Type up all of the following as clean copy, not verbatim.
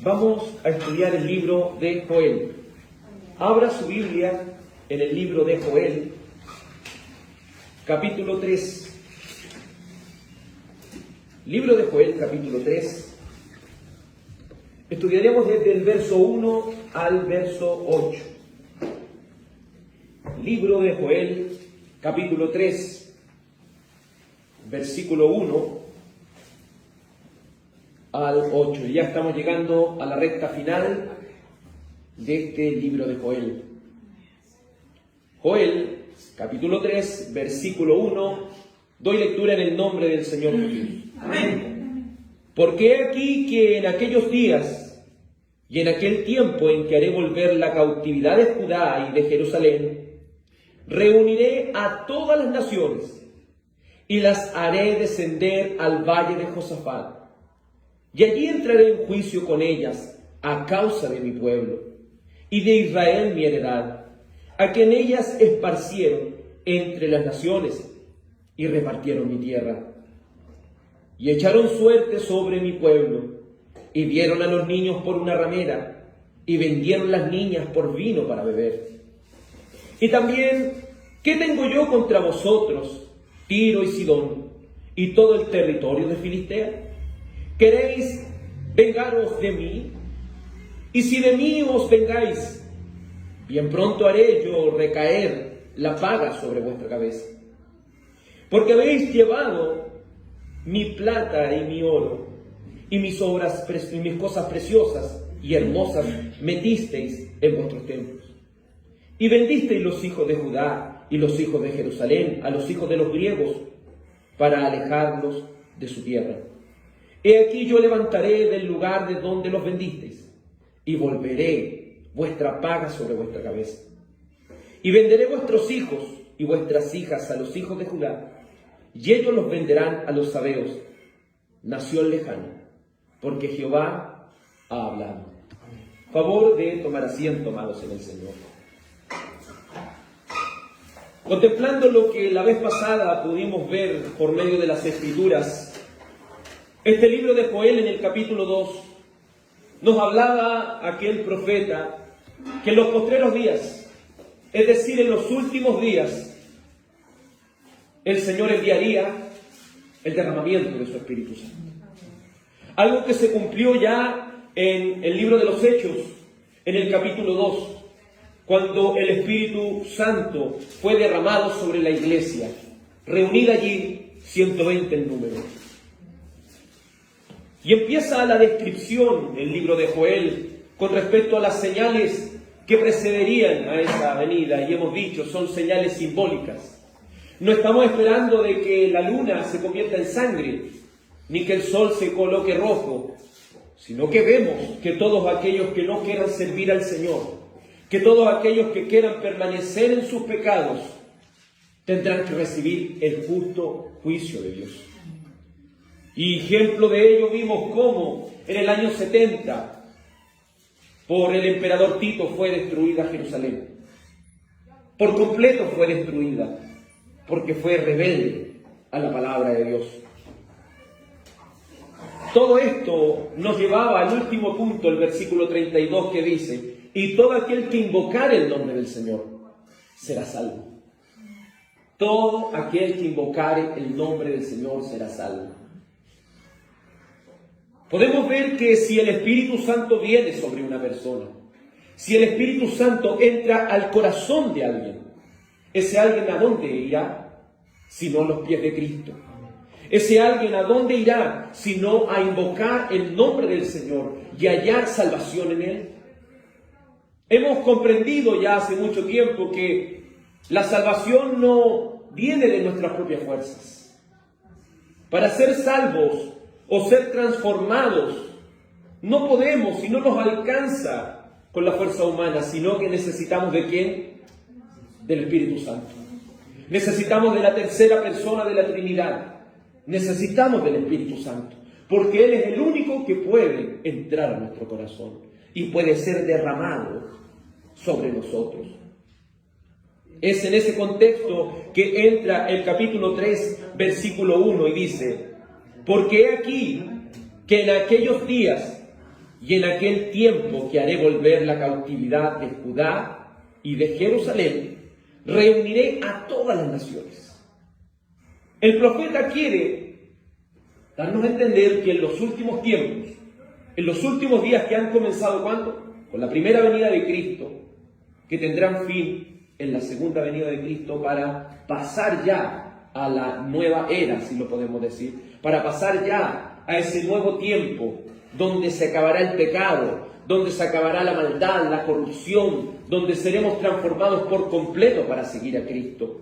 Vamos a estudiar el libro de Joel. Abra su Biblia en el libro de Joel, capítulo 3. Libro de Joel, capítulo 3. Estudiaremos desde el verso 1 al verso 8. Libro de Joel, capítulo 3, versículo 1 al 8. Y ya estamos llegando a la recta final de este libro de Joel. Joel, capítulo 3, versículo 1. Doy lectura en el nombre del Señor Jesús. Amén. Porque he aquí que en aquellos días y en aquel tiempo en que haré volver la cautividad de Judá y de Jerusalén, reuniré a todas las naciones y las haré descender al valle de Josafat. Y allí entraré en juicio con ellas a causa de mi pueblo y de Israel mi heredad, a quien ellas esparcieron entre las naciones y repartieron mi tierra. Y echaron suerte sobre mi pueblo, y dieron a los niños por una ramera, y vendieron las niñas por vino para beber. Y también, ¿qué tengo yo contra vosotros, Tiro y Sidón, y todo el territorio de Filistea? ¿Queréis vengaros de mí? Y si de mí os vengáis, bien pronto haré yo recaer la paga sobre vuestra cabeza. Porque habéis llevado mi plata y mi oro, y mis cosas preciosas y hermosas metisteis en vuestros templos. Y vendisteis los hijos de Judá y los hijos de Jerusalén a los hijos de los griegos, para alejarlos de su tierra. He aquí yo levantaré del lugar de donde los vendisteis, y volveré vuestra paga sobre vuestra cabeza. Y venderé vuestros hijos y vuestras hijas a los hijos de Judá, y ellos los venderán a los sabeos, nación lejana, porque Jehová ha hablado. Favor de tomar asiento, amados en el Señor. Contemplando lo que la vez pasada pudimos ver por medio de las Escrituras, este libro de Joel en el capítulo 2 nos hablaba aquel profeta que en los postreros días, es decir, en los últimos días, el Señor enviaría el derramamiento de su Espíritu Santo. Algo que se cumplió ya en el libro de los Hechos, en el capítulo 2, cuando el Espíritu Santo fue derramado sobre la iglesia, reunida allí 120 en número. Y empieza la descripción el libro de Joel con respecto a las señales que precederían a esa venida, y hemos dicho, son señales simbólicas. No estamos esperando de que la luna se convierta en sangre, ni que el sol se coloque rojo, sino que vemos que todos aquellos que no quieran servir al Señor, que todos aquellos que quieran permanecer en sus pecados, tendrán que recibir el justo juicio de Dios. Y ejemplo de ello vimos cómo en el año 70, por el emperador Tito, fue destruida Jerusalén. Por completo fue destruida, porque fue rebelde a la palabra de Dios. Todo esto nos llevaba al último punto, el versículo 32, que dice: y todo aquel que invocare el nombre del Señor será salvo. Todo aquel que invocare el nombre del Señor será salvo. Podemos ver que si el Espíritu Santo viene sobre una persona, si el Espíritu Santo entra al corazón de alguien, ese alguien ¿a dónde irá? Sino a los pies de Cristo. Ese alguien ¿a dónde irá? Sino a invocar el nombre del Señor y hallar salvación en Él. Hemos comprendido ya hace mucho tiempo que la salvación no viene de nuestras propias fuerzas. Para ser salvos o ser transformados, no podemos y no nos alcanza con la fuerza humana, sino que necesitamos ¿de quién? Del Espíritu Santo. Necesitamos de la tercera persona de la Trinidad. Necesitamos del Espíritu Santo, porque Él es el único que puede entrar a nuestro corazón y puede ser derramado sobre nosotros. Es en ese contexto que entra el capítulo 3, versículo 1, y dice: porque he aquí que en aquellos días y en aquel tiempo que haré volver la cautividad de Judá y de Jerusalén, reuniré a todas las naciones. El profeta quiere darnos a entender que en los últimos tiempos, en los últimos días que han comenzado, ¿cuándo? Con la primera venida de Cristo, que tendrán fin en la segunda venida de Cristo para pasar ya a la nueva era, si lo podemos decir, para pasar ya a ese nuevo tiempo donde se acabará el pecado, donde se acabará la maldad, la corrupción, donde seremos transformados por completo para seguir a Cristo.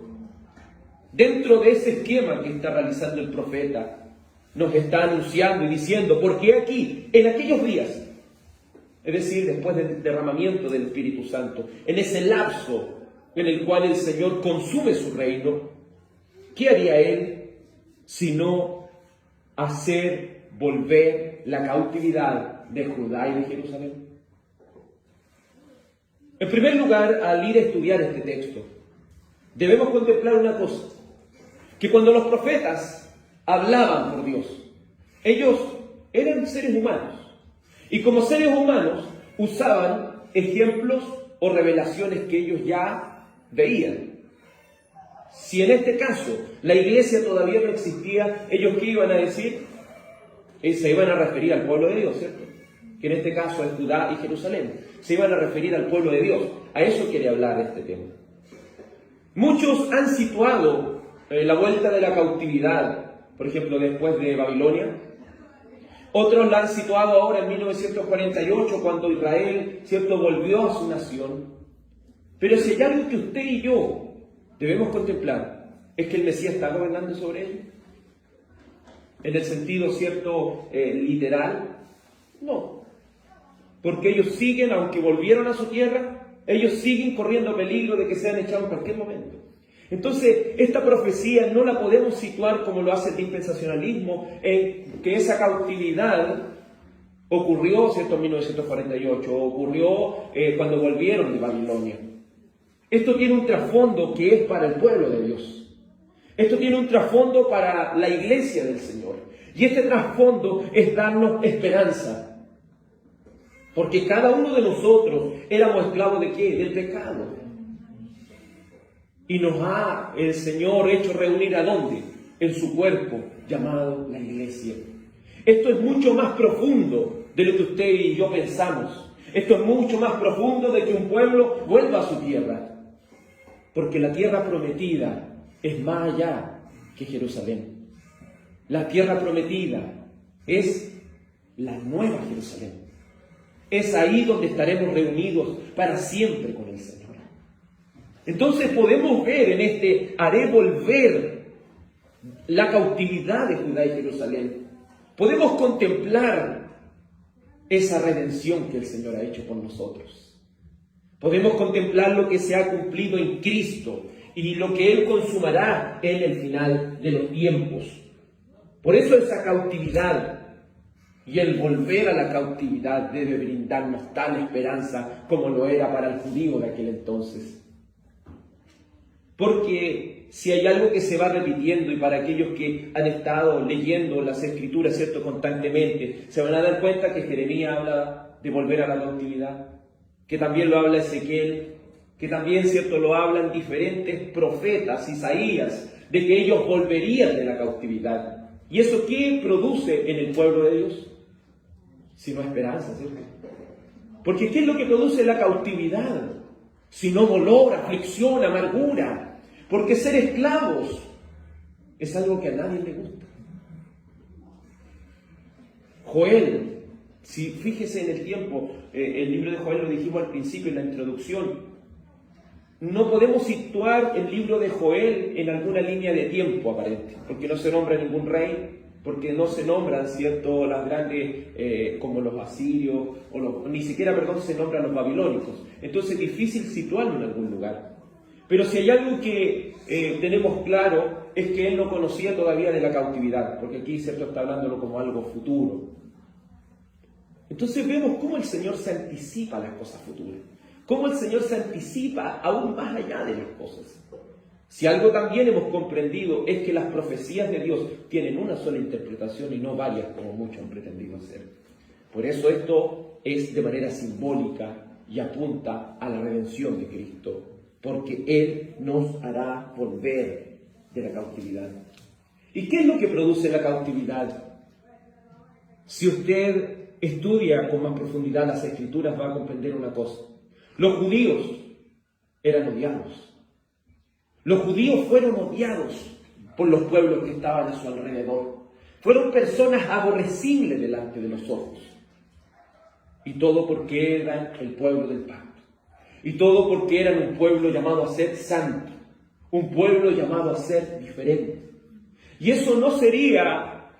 Dentro de ese esquema que está realizando el profeta, nos está anunciando y diciendo, porque aquí, en aquellos días, es decir, después del derramamiento del Espíritu Santo, en ese lapso en el cual el Señor consume su reino, ¿qué haría Él sino hacer volver la cautividad de Judá y de Jerusalén? En primer lugar, al ir a estudiar este texto, debemos contemplar una cosa, que cuando los profetas hablaban por Dios, ellos eran seres humanos, y como seres humanos usaban ejemplos o revelaciones que ellos ya veían. Si en este caso la iglesia todavía no existía, ¿ellos qué iban a decir? Se iban a referir al pueblo de Dios, ¿cierto? Que en este caso es Judá y Jerusalén. Se iban a referir al pueblo de Dios. A eso quiere hablar este tema. Muchos han situado la vuelta de la cautividad, por ejemplo, después de Babilonia. Otros la han situado ahora en 1948, cuando Israel, ¿cierto?, volvió a su nación. Pero si hay algo que usted y yo debemos contemplar, es que el Mesías está gobernando sobre ellos. En el sentido, ¿cierto?, literal, no. Porque ellos siguen, aunque volvieron a su tierra, ellos siguen corriendo peligro de que sean echados en cualquier momento. Entonces, esta profecía no la podemos situar como lo hace el dispensacionalismo, en que esa cautividad ocurrió, ¿cierto?, en 1948, ocurrió cuando volvieron de Babilonia. Esto tiene un trasfondo que es para el pueblo de Dios. Esto tiene un trasfondo para la iglesia del Señor. Y este trasfondo es darnos esperanza. Porque cada uno de nosotros éramos esclavos ¿de qué? Del pecado. Y nos ha el Señor hecho reunir ¿a dónde? En su cuerpo, llamado la iglesia. Esto es mucho más profundo de lo que usted y yo pensamos. Esto es mucho más profundo de que un pueblo vuelva a su tierra. Porque la tierra prometida es más allá que Jerusalén. La tierra prometida es la nueva Jerusalén. Es ahí donde estaremos reunidos para siempre con el Señor. Entonces podemos ver en este haré volver la cautividad de Judá y Jerusalén. Podemos contemplar esa redención que el Señor ha hecho por nosotros. Podemos contemplar lo que se ha cumplido en Cristo y lo que Él consumará en el final de los tiempos. Por eso esa cautividad y el volver a la cautividad debe brindarnos tal esperanza como lo era para el judío de aquel entonces. Porque si hay algo que se va repitiendo, y para aquellos que han estado leyendo las Escrituras, ¿cierto?, constantemente, se van a dar cuenta que Jeremías habla de volver a la cautividad, que también lo habla Ezequiel, que también, ¿cierto?, lo hablan diferentes profetas, Isaías, de que ellos volverían de la cautividad. ¿Y eso qué produce en el pueblo de Dios? Sino esperanza, ¿cierto? Porque ¿qué es lo que produce la cautividad? Sino dolor, aflicción, amargura. Porque ser esclavos es algo que a nadie le gusta. Joel, si fíjese en el tiempo, el libro de Joel lo dijimos al principio en la introducción, no podemos situar el libro de Joel en alguna línea de tiempo aparente, porque no se nombra ningún rey, porque no se nombran, ¿cierto?, las grandes, como los asirios, ni siquiera, se nombran los babilónicos. Entonces es difícil situarlo en algún lugar. Pero si hay algo que tenemos claro, es que él no conocía todavía de la cautividad, porque aquí, ¿cierto?, está hablándolo como algo futuro. Entonces vemos cómo el Señor se anticipa a las cosas futuras, cómo el Señor se anticipa aún más allá de las cosas. Si algo también hemos comprendido es que las profecías de Dios tienen una sola interpretación y no varias como muchos han pretendido hacer. Por eso esto es de manera simbólica y apunta a la redención de Cristo, porque Él nos hará volver de la cautividad. ¿Y qué es lo que produce la cautividad? Si usted estudia con más profundidad las Escrituras, va a comprender una cosa. Los judíos eran odiados. Los judíos fueron odiados por los pueblos que estaban a su alrededor. Fueron personas aborrecibles delante de los ojos. Y todo porque eran el pueblo del pacto. Y todo porque eran un pueblo llamado a ser santo. Un pueblo llamado a ser diferente. Y eso no sería,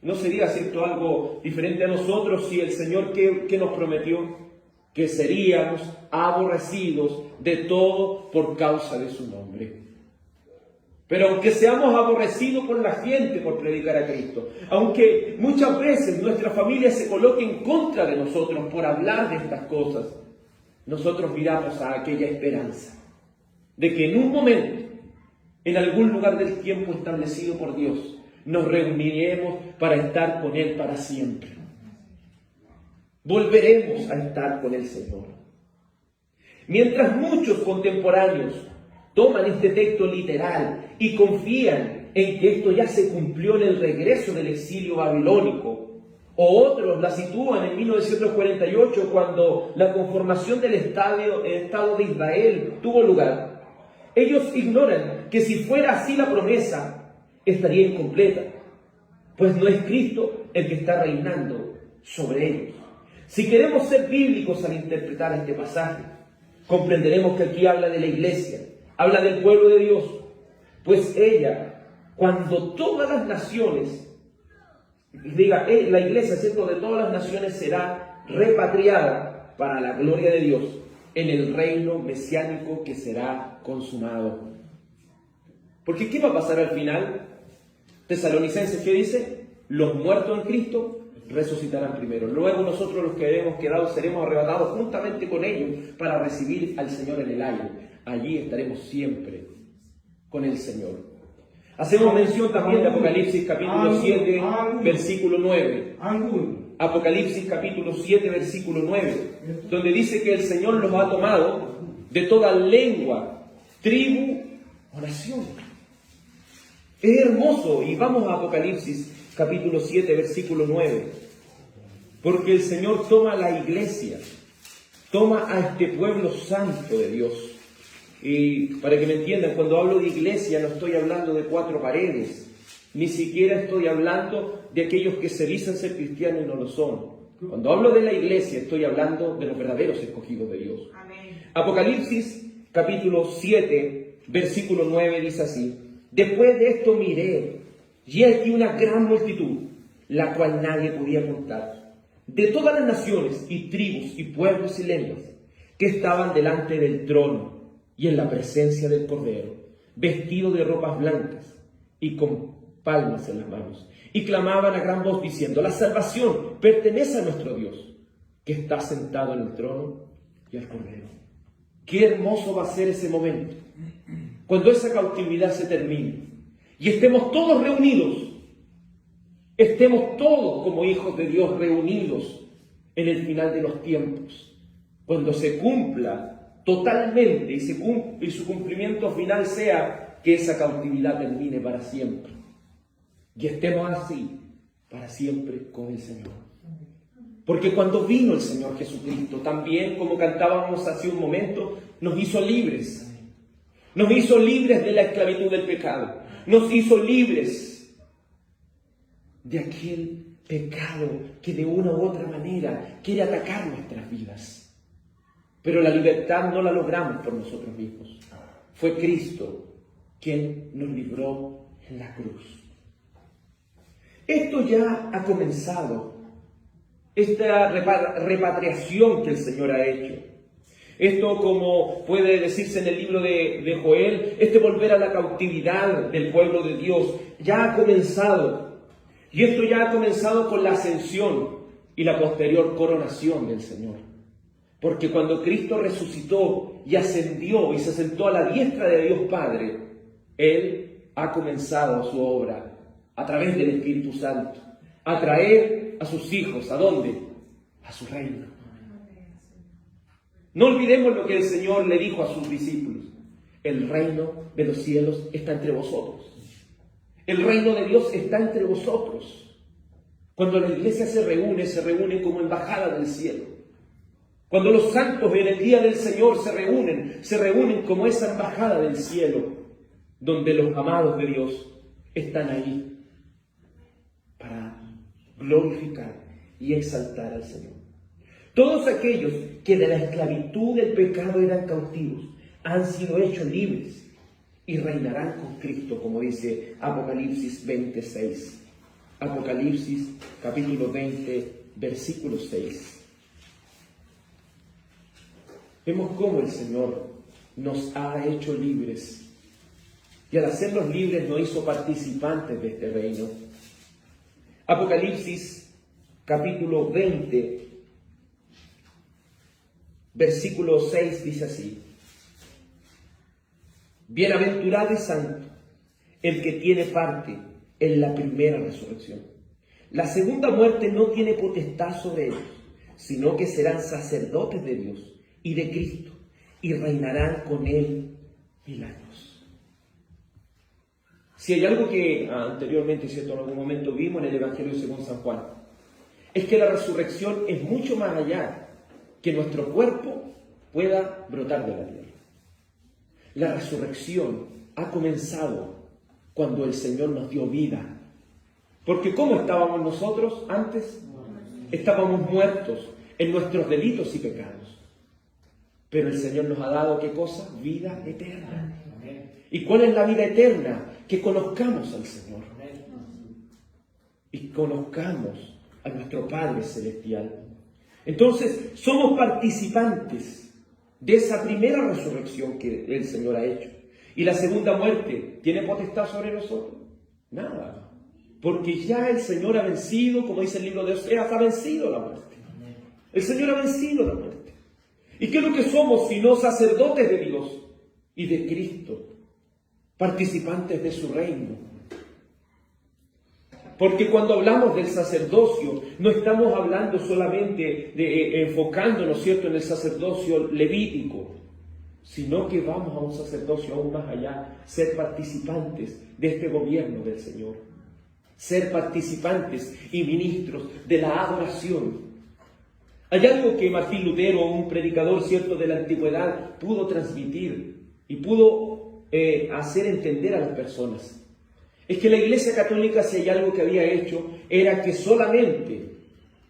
¿cierto?, algo diferente a nosotros si el Señor que nos prometió que seríamos aborrecidos de todo por causa de su nombre. Pero aunque seamos aborrecidos por la gente por predicar a Cristo, aunque muchas veces nuestra familia se coloque en contra de nosotros por hablar de estas cosas, nosotros miramos a aquella esperanza de que en un momento, en algún lugar del tiempo establecido por Dios, nos reuniremos para estar con Él para siempre. Volveremos a estar con el Señor. Mientras muchos contemporáneos toman este texto literal y confían en que esto ya se cumplió en el regreso del exilio babilónico, o otros la sitúan en 1948 cuando la conformación del Estado de Israel tuvo lugar, ellos ignoran que si fuera así la promesa estaría incompleta, pues no es Cristo el que está reinando sobre ellos. Si queremos ser bíblicos al interpretar este pasaje, comprenderemos que aquí habla de la iglesia, habla del pueblo de Dios, pues ella, cuando todas las naciones, la iglesia, ¿cierto?, de todas las naciones será repatriada para la gloria de Dios en el reino mesiánico que será consumado. Porque ¿qué va a pasar al final? Tesalonicenses, ¿qué dice? Los muertos en Cristo resucitarán primero. Luego nosotros los que hayamos quedado seremos arrebatados juntamente con ellos para recibir al Señor en el aire. Allí estaremos siempre con el Señor. Hacemos mención también de Apocalipsis capítulo 7, versículo 9. Apocalipsis capítulo 7, versículo 9, donde dice que el Señor los ha tomado de toda lengua, tribu o nación. Es hermoso, y vamos a Apocalipsis capítulo 7, versículo 9, porque el Señor toma a la iglesia, toma a este pueblo santo de Dios. Y para que me entiendan, cuando hablo de iglesia no estoy hablando de cuatro paredes, ni siquiera estoy hablando de aquellos que se dicen ser cristianos y no lo son. Cuando hablo de la iglesia estoy hablando de los verdaderos escogidos de Dios. Amén. Apocalipsis capítulo 7, versículo 9 dice así: después de esto miré, y aquí una gran multitud, la cual nadie podía contar, de todas las naciones y tribus y pueblos y lenguas, que estaban delante del trono y en la presencia del Cordero, vestidos de ropas blancas y con palmas en las manos, y clamaban a gran voz diciendo: la salvación pertenece a nuestro Dios, que está sentado en el trono y al Cordero. Qué hermoso va a ser ese momento, cuando esa cautividad se termine y estemos todos reunidos, estemos todos como hijos de Dios reunidos en el final de los tiempos, cuando se cumpla totalmente y su cumplimiento final sea que esa cautividad termine para siempre y estemos así para siempre con el Señor. Porque cuando vino el Señor Jesucristo, también, como cantábamos hace un momento, nos hizo libres. Nos hizo libres de la esclavitud del pecado. Nos hizo libres de aquel pecado que de una u otra manera quiere atacar nuestras vidas. Pero la libertad no la logramos por nosotros mismos. Fue Cristo quien nos libró en la cruz. Esto ya ha comenzado. Esta repatriación que el Señor ha hecho. Esto, como puede decirse en el libro de Joel, este volver a la cautividad del pueblo de Dios, ya ha comenzado. Y esto ya ha comenzado con la ascensión y la posterior coronación del Señor. Porque cuando Cristo resucitó y ascendió y se sentó a la diestra de Dios Padre, Él ha comenzado su obra a través del Espíritu Santo, a traer a sus hijos. ¿A dónde? A su reino. No olvidemos lo que el Señor le dijo a sus discípulos. El reino de los cielos está entre vosotros. El reino de Dios está entre vosotros. Cuando la iglesia se reúne como embajada del cielo. Cuando los santos en el día del Señor se reúnen como esa embajada del cielo, donde los amados de Dios están ahí para glorificar y exaltar al Señor. Todos aquellos que de la esclavitud del pecado eran cautivos han sido hechos libres y reinarán con Cristo, como dice Apocalipsis 26. Apocalipsis capítulo 20, versículo 6. Vemos cómo el Señor nos ha hecho libres y al hacernos libres nos hizo participantes de este reino. Apocalipsis capítulo 20, versículo 6 dice así: Bienaventurado y santo el que tiene parte en la primera resurrección. La segunda muerte no tiene potestad sobre ellos, sino que serán sacerdotes de Dios y de Cristo, y reinarán con Él 1000 años. Si hay algo que anteriormente, ¿cierto?, en algún momento vimos en el Evangelio según San Juan, es que la resurrección es mucho más allá que nuestro cuerpo pueda brotar de la tierra. La resurrección ha comenzado cuando el Señor nos dio vida. Porque ¿cómo estábamos nosotros antes? Estábamos muertos en nuestros delitos y pecados. Pero el Señor nos ha dado, ¿qué cosa? Vida eterna. ¿Y cuál es la vida eterna? Que conozcamos al Señor. Y conozcamos a nuestro Padre Celestial. Entonces, somos participantes de esa primera resurrección que el Señor ha hecho. ¿Y la segunda muerte tiene potestad sobre nosotros? Nada. Porque ya el Señor ha vencido, como dice el libro de Oseas, ha vencido la muerte. El Señor ha vencido la muerte. ¿Y qué es lo que somos sino sacerdotes de Dios y de Cristo? Participantes de su reino. Porque cuando hablamos del sacerdocio, no estamos hablando solamente enfocándonos, ¿cierto?, en el sacerdocio levítico, sino que vamos a un sacerdocio aún más allá, ser participantes de este gobierno del Señor, ser participantes y ministros de la adoración. Hay algo que Martín Lutero, un predicador, ¿cierto?, de la antigüedad, pudo transmitir y pudo hacer entender a las personas. Es que la Iglesia Católica, si hay algo que había hecho, era que solamente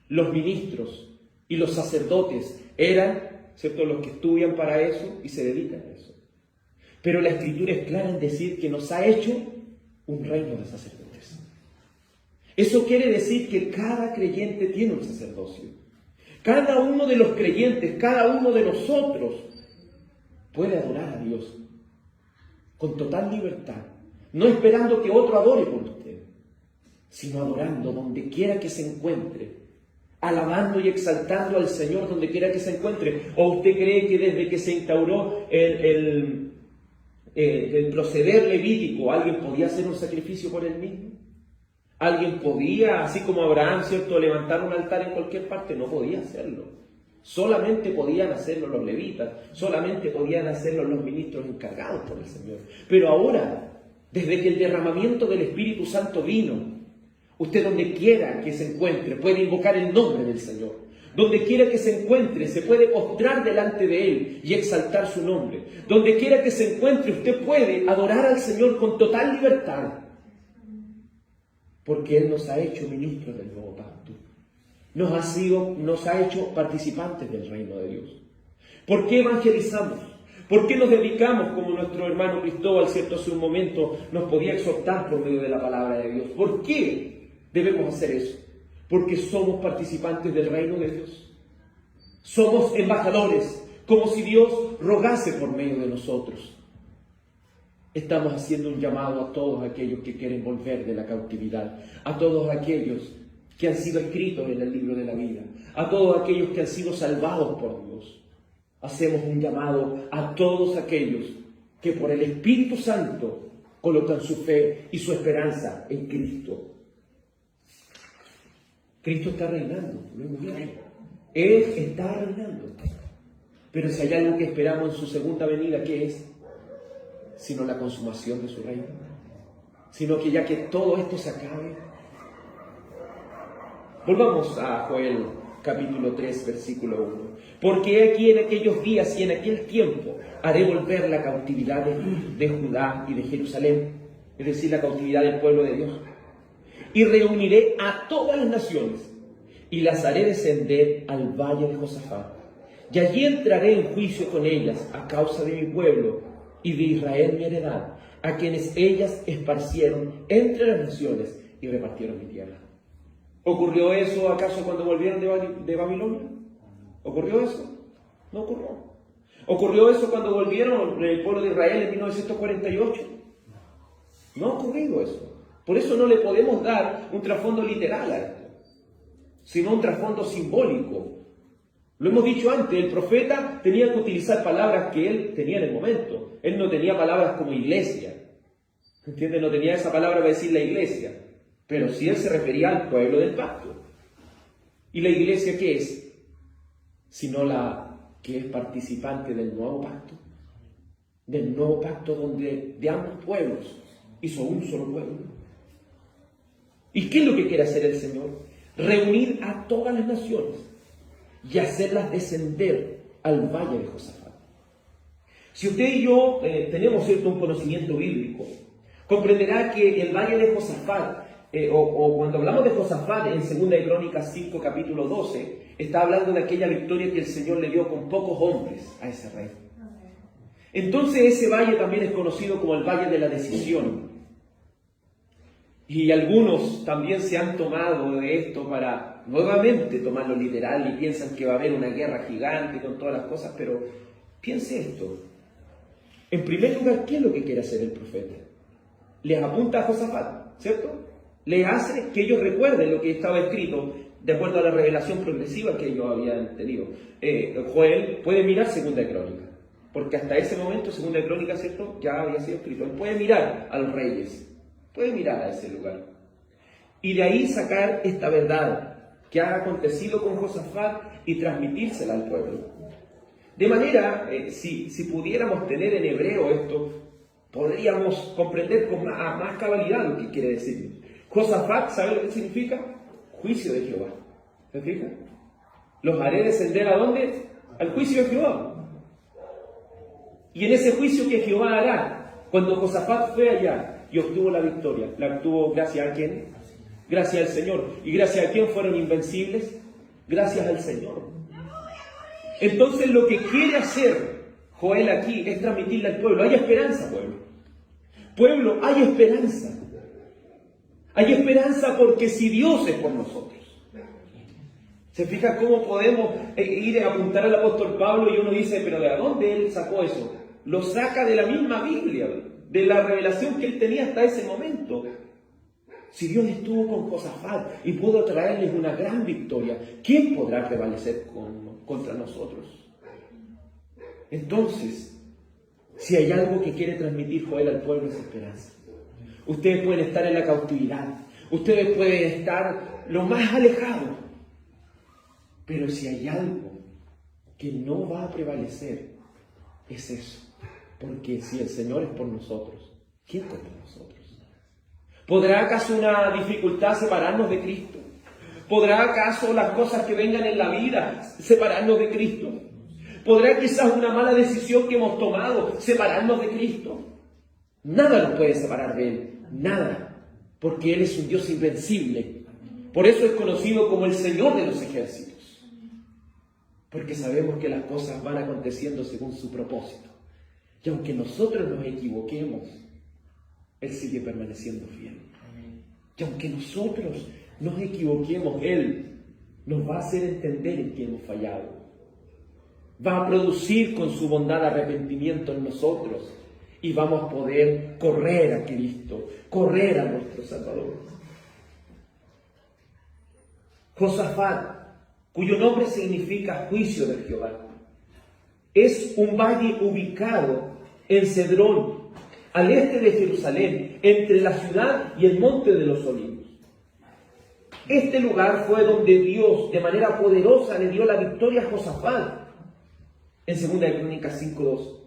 los ministros y los sacerdotes eran, ¿cierto?, los que estudian para eso y se dedican a eso. Pero la Escritura es clara en decir que nos ha hecho un reino de sacerdotes. Eso quiere decir que cada creyente tiene un sacerdocio. Cada uno de los creyentes, cada uno de nosotros puede adorar a Dios con total libertad. No esperando que otro adore por usted, sino adorando donde quiera que se encuentre, alabando y exaltando al Señor donde quiera que se encuentre. ¿O usted cree que desde que se instauró el proceder levítico, alguien podía hacer un sacrificio por él mismo? ¿Alguien podía, así como Abraham, ¿cierto?, levantar un altar en cualquier parte? No podía hacerlo. Solamente podían hacerlo los levitas, solamente podían hacerlo los ministros encargados por el Señor. Pero ahora, desde que el derramamiento del Espíritu Santo vino, usted donde quiera que se encuentre puede invocar el nombre del Señor. Donde quiera que se encuentre se puede postrar delante de Él y exaltar su nombre. Donde quiera que se encuentre usted puede adorar al Señor con total libertad. Porque Él nos ha hecho ministros del nuevo pacto. Nos ha hecho participantes del reino de Dios. ¿Por qué evangelizamos? ¿Por qué nos dedicamos, como nuestro hermano Cristóbal, ¿cierto?, hace un momento nos podía exhortar por medio de la palabra de Dios? ¿Por qué debemos hacer eso? Porque somos participantes del reino de Dios. Somos embajadores, como si Dios rogase por medio de nosotros. Estamos haciendo un llamado a todos aquellos que quieren volver de la cautividad, a todos aquellos que han sido escritos en el libro de la vida, a todos aquellos que han sido salvados por Dios. Hacemos un llamado a todos aquellos que por el Espíritu Santo colocan su fe y su esperanza en Cristo. Cristo está reinando, lo hemos visto. Él está reinando. Pero si hay algo que esperamos en su segunda venida, ¿qué es? Sino la consumación de su reino. Sino que ya que todo esto se acabe. Volvamos a Joel capítulo 3, versículo 1. Porque aquí en aquellos días y en aquel tiempo haré volver la cautividad de Judá y de Jerusalén, es decir, la cautividad del pueblo de Dios. Y reuniré a todas las naciones y las haré descender al valle de Josafat. Y allí entraré en juicio con ellas a causa de mi pueblo y de Israel mi heredad, a quienes ellas esparcieron entre las naciones y repartieron mi tierra. ¿Ocurrió eso acaso cuando volvieron de Babilonia? ¿Ocurrió eso? No ocurrió. ¿Ocurrió eso cuando volvieron el pueblo de Israel en 1948? No ha ocurrido eso. Por eso no le podemos dar un trasfondo literal a esto, sino un trasfondo simbólico. Lo hemos dicho antes, el profeta tenía que utilizar palabras que él tenía en el momento. Él no tenía palabras como iglesia. ¿Entiendes? No tenía esa palabra para decir la iglesia. Pero sí él se refería al pueblo del pacto. ¿Y la iglesia qué es? Sino la que es participante del nuevo pacto. Del nuevo pacto donde de ambos pueblos hizo un solo pueblo. ¿Y qué es lo que quiere hacer el Señor? Reunir a todas las naciones y hacerlas descender al valle de Josafat. Si usted y yo tenemos un conocimiento bíblico, comprenderá que el valle de Josafat, o cuando hablamos de Josafat en 2 de Crónicas 5, capítulo 12, está hablando de aquella victoria que el Señor le dio con pocos hombres a ese rey. Entonces ese valle también es conocido como el valle de la decisión. Y algunos también se han tomado de esto para nuevamente tomarlo literal y piensan que va a haber una guerra gigante con todas las cosas, pero piense esto. En primer lugar, ¿qué es lo que quiere hacer el profeta? Les apunta a Josafat, ¿cierto? Les hace que ellos recuerden lo que estaba escrito de acuerdo a la revelación progresiva que ellos habían tenido. Joel puede mirar 2 de Crónicas, porque hasta ese momento 2 de Crónicas, ¿cierto?, ya había sido escrito. Él puede mirar a los reyes. Puede mirar a ese lugar y de ahí sacar esta verdad que ha acontecido con Josafat y transmitírsela al pueblo. De manera, si pudiéramos tener en hebreo esto, podríamos comprender con más cabalidad lo que quiere decir. Josafat, ¿sabe lo que significa? Juicio de Jehová. ¿Se fija? Los haré descender ¿a dónde? Al juicio de Jehová. Y en ese juicio que Jehová hará, cuando Josafat fue allá y obtuvo la victoria, ¿la obtuvo gracias a quién? Gracias al Señor. ¿Y gracias a quién fueron invencibles? Gracias al Señor. Entonces lo que quiere hacer Joel aquí es transmitirle al pueblo: hay esperanza, pueblo. Pueblo, hay esperanza. Hay esperanza porque si Dios es por nosotros. ¿Se fija cómo podemos ir a apuntar al apóstol Pablo y uno dice, pero ¿de dónde él sacó eso? Lo saca de la misma Biblia, de la revelación que él tenía hasta ese momento. Si Dios estuvo con Josafat y pudo traerles una gran victoria, ¿quién podrá prevalecer contra nosotros? Entonces, si hay algo que quiere transmitir Joel al pueblo, es esperanza. Ustedes pueden estar en la cautividad, ustedes pueden estar lo más alejados, pero si hay algo que no va a prevalecer, es eso. Porque si el Señor es por nosotros, ¿quién contra nosotros? ¿Podrá acaso una dificultad separarnos de Cristo? ¿Podrá acaso las cosas que vengan en la vida separarnos de Cristo? ¿Podrá quizás una mala decisión que hemos tomado separarnos de Cristo? Nada nos puede separar de Él, nada, porque Él es un Dios invencible. Por eso es conocido como el Señor de los ejércitos, porque sabemos que las cosas van aconteciendo según su propósito. Y aunque nosotros nos equivoquemos, Él sigue permaneciendo fiel. Y aunque nosotros nos equivoquemos, Él nos va a hacer entender en que hemos fallado. Va a producir con su bondad arrepentimiento en nosotros y vamos a poder correr a Cristo, correr a nuestro Salvador. Josafat, cuyo nombre significa juicio de Jehová, es un valle ubicado en Cedrón, al este de Jerusalén, entre la ciudad y el monte de los Olivos. Este lugar fue donde Dios de manera poderosa le dio la victoria a Josafat. En 2 de Crónicas 5:2.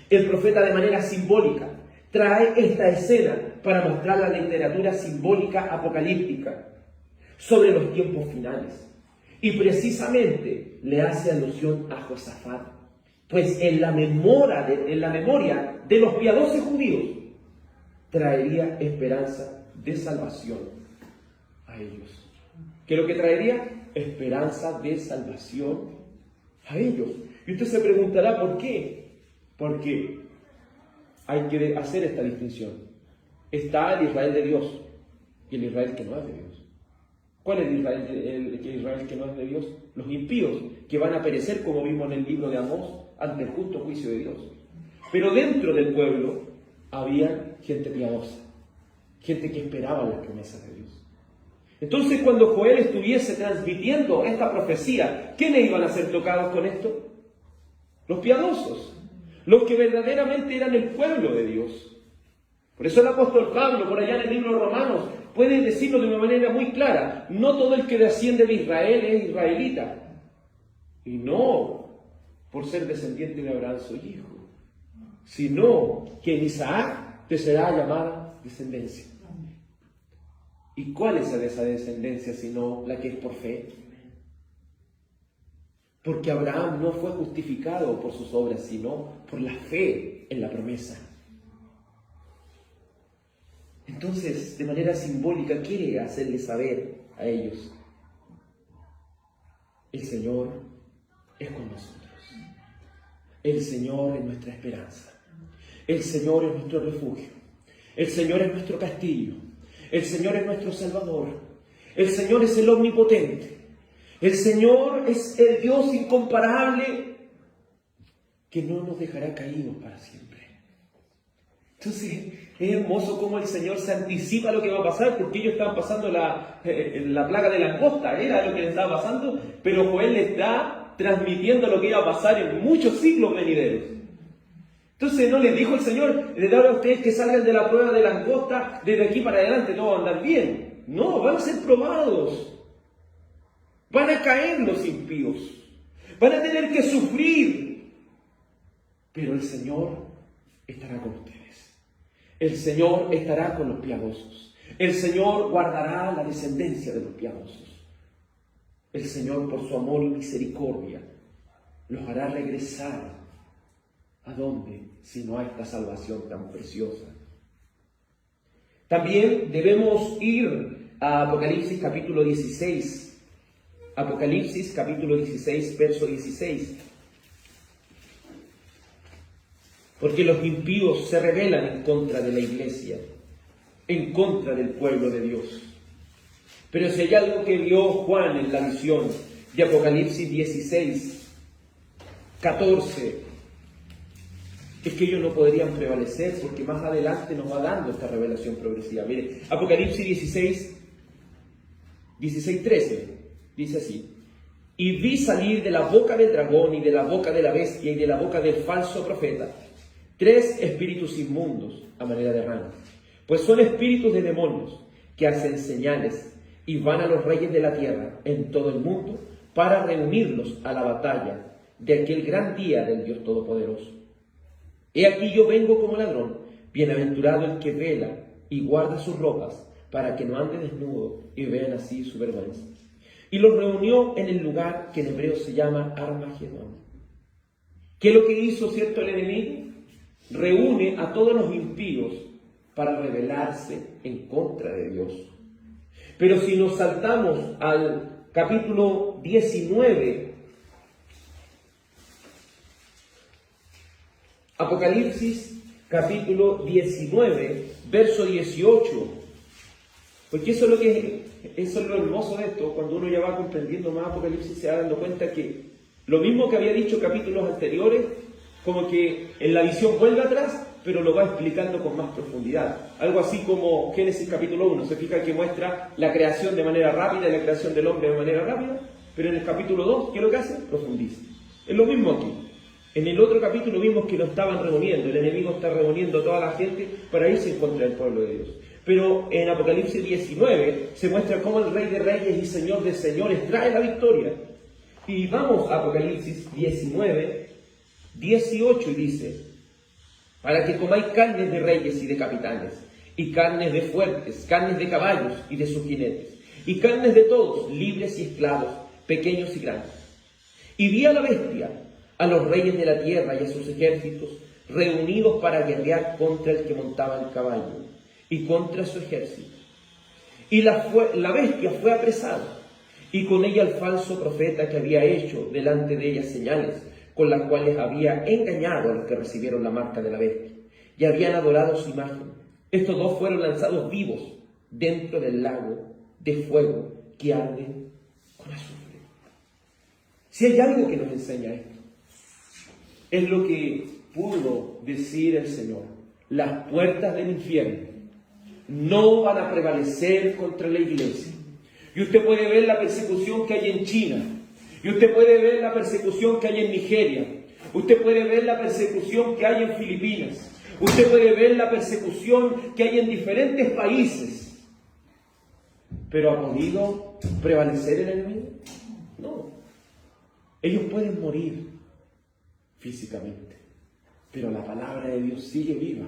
El profeta de manera simbólica trae esta escena para mostrar la literatura simbólica apocalíptica sobre los tiempos finales. Y precisamente le hace alusión a Josafat, pues en la memoria de los piadosos judíos traería esperanza de salvación a ellos. ¿Qué es lo que traería? Esperanza de salvación a ellos. Y usted se preguntará, ¿por qué? Porque hay que hacer esta distinción. Está el Israel de Dios y el Israel que no es de Dios. ¿Cuál es el Israel que no es de Dios? Los impíos, que van a perecer, como vimos en el libro de Amós, ante el justo juicio de Dios. Pero dentro del pueblo había gente piadosa, gente que esperaba las promesas de Dios. Entonces, cuando Joel estuviese transmitiendo esta profecía, ¿quiénes iban a ser tocados con esto? Los piadosos, los que verdaderamente eran el pueblo de Dios. Por eso el apóstol Pablo, por allá en el libro de Romanos, puede decirlo de una manera muy clara: no todo el que desciende de Israel es israelita, y no por ser descendiente de Abraham soy hijo, sino que en Isaac te será llamada descendencia. ¿Y cuál es esa descendencia sino la que es por fe? Porque Abraham no fue justificado por sus obras, sino por la fe en la promesa. Entonces, de manera simbólica, quiere hacerle saber a ellos: el Señor es con nosotros. El Señor es nuestra esperanza. El Señor es nuestro refugio. El Señor es nuestro castillo. El Señor es nuestro Salvador. El Señor es el omnipotente. El Señor es el Dios incomparable que no nos dejará caídos para siempre. Entonces, es hermoso cómo el Señor se anticipa lo que va a pasar, porque ellos estaban pasando la plaga de langosta, era lo que les estaba pasando, pero Joel le está transmitiendo lo que iba a pasar en muchos siglos venideros. Entonces no les dijo el Señor: le daré a ustedes que salgan de la prueba de langosta, desde aquí para adelante todo va a andar bien. No, van a ser probados. Van a caer los impíos. Van a tener que sufrir. Pero el Señor estará con ustedes. El Señor estará con los piadosos. El Señor guardará la descendencia de los piadosos. El Señor, por su amor y misericordia, los hará regresar. ¿A dónde? Sino a esta salvación tan preciosa. También debemos ir a Apocalipsis capítulo 16. Apocalipsis capítulo 16, verso 16. Porque los impíos se rebelan en contra de la iglesia, en contra del pueblo de Dios. Pero si hay algo que vio Juan en la visión de Apocalipsis 16, 14, es que ellos no podrían prevalecer, porque más adelante nos va dando esta revelación progresiva. Mire, Apocalipsis 16, 13, dice así: y vi salir de la boca del dragón y de la boca de la bestia y de la boca del falso profeta 3 espíritus inmundos a manera de ranas, pues son espíritus de demonios que hacen señales y van a los reyes de la tierra en todo el mundo para reunirlos a la batalla de aquel gran día del Dios Todopoderoso. He aquí yo vengo como ladrón, bienaventurado el que vela y guarda sus ropas, para que no ande desnudo y vean así su vergüenza. Y los reunió en el lugar que en hebreo se llama Armagedón. ¿Qué es lo que hizo, cierto, el enemigo? Reúne a todos los impíos para rebelarse en contra de Dios. Pero si nos saltamos al capítulo 19, Apocalipsis capítulo 19, verso 18, porque eso es lo hermoso de esto. Cuando uno ya va comprendiendo más Apocalipsis, se va dando cuenta que lo mismo que había dicho capítulos anteriores, como que en la visión vuelve atrás, pero lo va explicando con más profundidad. Algo así como Génesis capítulo 1, se fija que muestra la creación de manera rápida y la creación del hombre de manera rápida, pero en el capítulo 2, ¿qué es lo que hace? Profundiza. Es lo mismo aquí. En el otro capítulo vimos que lo estaban reuniendo, el enemigo está reuniendo a toda la gente para irse en contra del pueblo de Dios. Pero en Apocalipsis 19 se muestra cómo el Rey de Reyes y Señor de Señores trae la victoria. Y vamos a Apocalipsis 19, 18 y dice: para que comáis carnes de reyes y de capitanes, y carnes de fuertes, carnes de caballos y de sus jinetes, y carnes de todos, libres y esclavos, pequeños y grandes. Y vi a la bestia, a los reyes de la tierra y a sus ejércitos, reunidos para guerrear contra el que montaba el caballo, y contra su ejército. Y la bestia fue apresada, y con ella el falso profeta que había hecho delante de ella señales, con las cuales había engañado a los que recibieron la marca de la bestia, y habían adorado su imagen. Estos dos fueron lanzados vivos dentro del lago de fuego que arde con azufre. Si hay algo que nos enseña esto, es lo que pudo decir el Señor: las puertas del infierno no van a prevalecer contra la iglesia. Y usted puede ver la persecución que hay en China, y usted puede ver la persecución que hay en Nigeria, usted puede ver la persecución que hay en Filipinas, usted puede ver la persecución que hay en diferentes países. ¿Pero ha podido prevalecer el enemigo? No. Ellos pueden morir físicamente, pero la palabra de Dios sigue viva.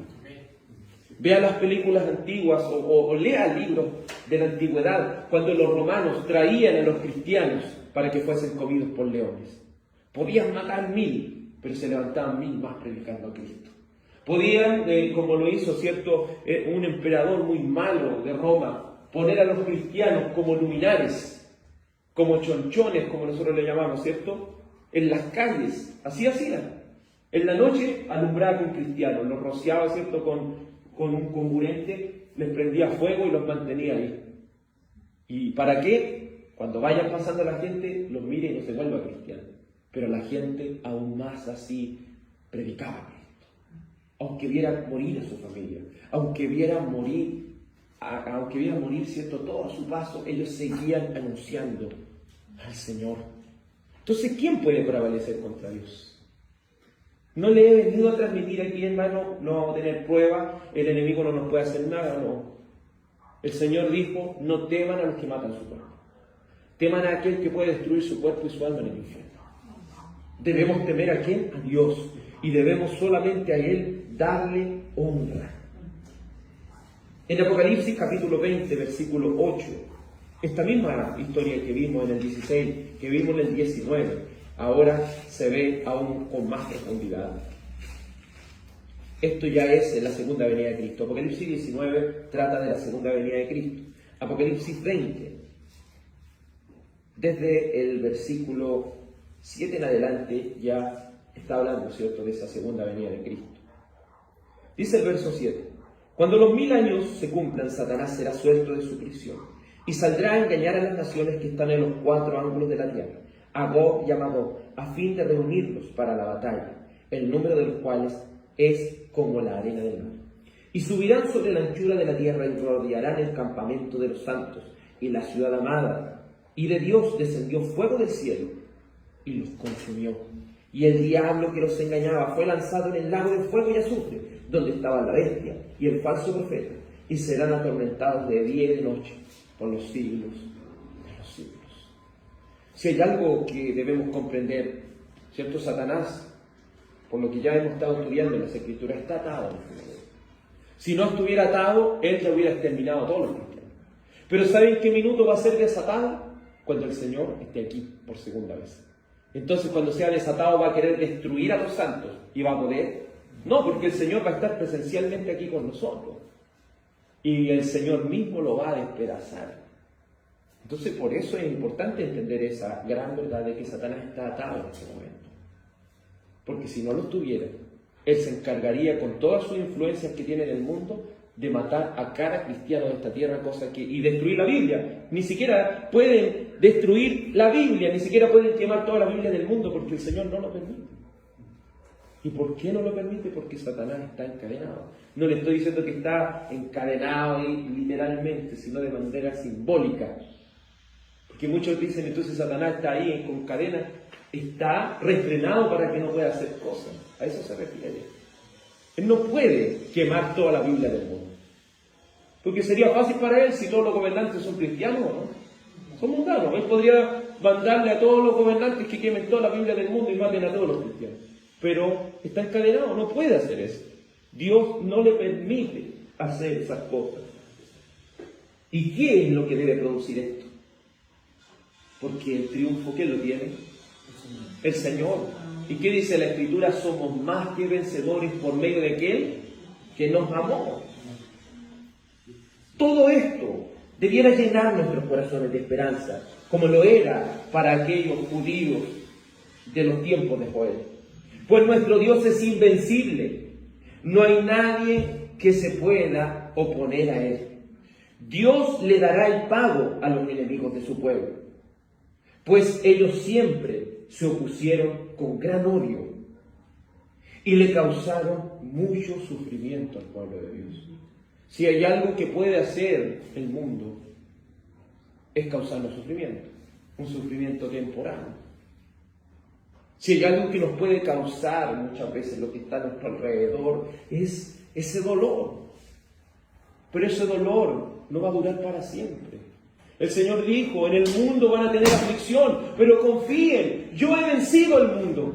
Vea las películas antiguas o lea libros de la antigüedad, cuando los romanos traían a los cristianos para que fuesen comidos por leones. Podían matar 1000, pero se levantaban 1000 más predicando a Cristo. Podían, como lo hizo un emperador muy malo de Roma, poner a los cristianos como luminares, como chonchones, como nosotros le llamamos, ¿cierto? En las calles, así hacían. En la noche alumbraba con cristianos, los rociaba, ¿cierto?, con un comburente, les prendía fuego y los mantenía ahí. ¿Y para qué? Cuando vayan pasando la gente, los mire y no se vuelva cristiano. Pero la gente aún más así predicaba a Cristo. Aunque viera morir a su familia, aunque vieran morir, ¿cierto?, todo a su paso, ellos seguían anunciando al Señor. Entonces, ¿quién puede prevalecer contra Dios? No le he venido a transmitir aquí, hermano, no vamos a tener pruebas, el enemigo no nos puede hacer nada, no. El Señor dijo: no teman a los que matan su cuerpo, teman a aquel que puede destruir su cuerpo y su alma en el infierno. Debemos temer ¿a quién? A Dios, y debemos solamente a Él darle honra. En Apocalipsis capítulo 20, versículo 8, esta misma historia que vimos en el 16, que vimos en el 19, ahora se ve aún con más profundidad. Esto ya es en la segunda venida de Cristo. Apocalipsis 19 trata de la segunda venida de Cristo. Apocalipsis 20, desde el versículo 7 en adelante, ya está hablando, ¿cierto?, de esa segunda venida de Cristo. Dice el verso 7: cuando los 1000 años se cumplan, Satanás será suelto de su prisión y saldrá a engañar a las naciones que están en los 4 ángulos de la tierra, a Gog y a Magog, a fin de reunirlos para la batalla, el número de los cuales es como la arena del mar. Y subirán sobre la anchura de la tierra y rodearán el campamento de los santos y la ciudad amada. Y de Dios descendió fuego del cielo y los consumió. Y el diablo que los engañaba fue lanzado en el lago de fuego y azufre, donde estaba la bestia y el falso profeta, y serán atormentados de día y de noche por los siglos de los siglos. Si hay algo que debemos comprender, ¿cierto? Satanás, por lo que ya hemos estado estudiando en las Escrituras, está atado en este momento. Si no estuviera atado, él ya hubiera exterminado a todos los cristianos. Pero ¿saben qué minuto va a ser desatado? Cuando el Señor esté aquí por segunda vez. Entonces, cuando sea desatado, va a querer destruir a los santos. ¿Y va a poder? No, porque el Señor va a estar presencialmente aquí con nosotros. Y el Señor mismo lo va a despedazar. Entonces, por eso es importante entender esa gran verdad de que Satanás está atado en este momento. Porque si no lo estuviera, él se encargaría con todas sus influencias que tiene en el mundo de matar a cada cristiano de esta tierra, y destruir la Biblia. Ni siquiera pueden destruir la Biblia, ni siquiera pueden quemar toda la Biblia del mundo, porque el Señor no lo permite. ¿Y por qué no lo permite? Porque Satanás está encadenado. No le estoy diciendo que está encadenado literalmente, sino de manera simbólica. Porque muchos dicen, entonces Satanás está ahí con cadenas, está refrenado para que no pueda hacer cosas. A eso se refiere. Él no puede quemar toda la Biblia del mundo. Porque sería fácil para él si todos los gobernantes son cristianos, ¿no? Son mundanos. Él podría mandarle a todos los gobernantes que quemen toda la Biblia del mundo y maten a todos los cristianos. Pero está encadenado, no puede hacer eso. Dios no le permite hacer esas cosas. ¿Y qué es lo que debe producir esto? Porque el triunfo, ¿quién lo tiene? El Señor. ¿Y qué dice la Escritura? Somos más que vencedores por medio de aquel que nos amó. Todo esto debiera llenar nuestros corazones de esperanza, como lo era para aquellos judíos de los tiempos de Joel. Pues nuestro Dios es invencible. No hay nadie que se pueda oponer a Él. Dios le dará el pago a los enemigos de su pueblo, pues ellos siempre se opusieron con gran odio y le causaron mucho sufrimiento al pueblo de Dios. Si hay algo que puede hacer el mundo, es causarnos sufrimiento, un sufrimiento temporal. Si hay algo que nos puede causar muchas veces lo que está a nuestro alrededor, es ese dolor. Pero ese dolor no va a durar para siempre. El Señor dijo, en el mundo van a tener aflicción, pero confíen, yo he vencido al mundo.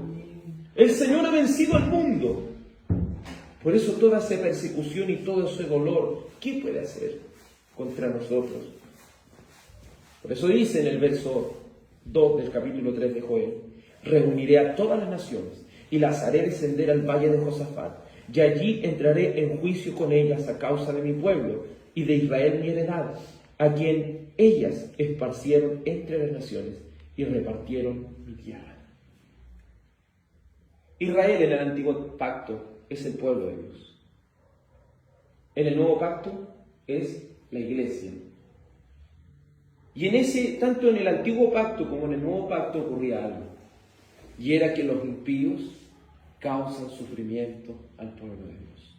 El Señor ha vencido al mundo. Por eso toda esa persecución y todo ese dolor, ¿qué puede hacer contra nosotros? Por eso dice en el verso 2 del capítulo 3 de Joel, reuniré a todas las naciones y las haré descender al valle de Josafat, y allí entraré en juicio con ellas a causa de mi pueblo y de Israel mi heredad, a quien ellas esparcieron entre las naciones y repartieron mi tierra. Israel en el antiguo pacto es el pueblo de Dios. En el nuevo pacto es la iglesia. Y tanto en el antiguo pacto como en el nuevo pacto ocurría algo. Y era que los impíos causan sufrimiento al pueblo de Dios.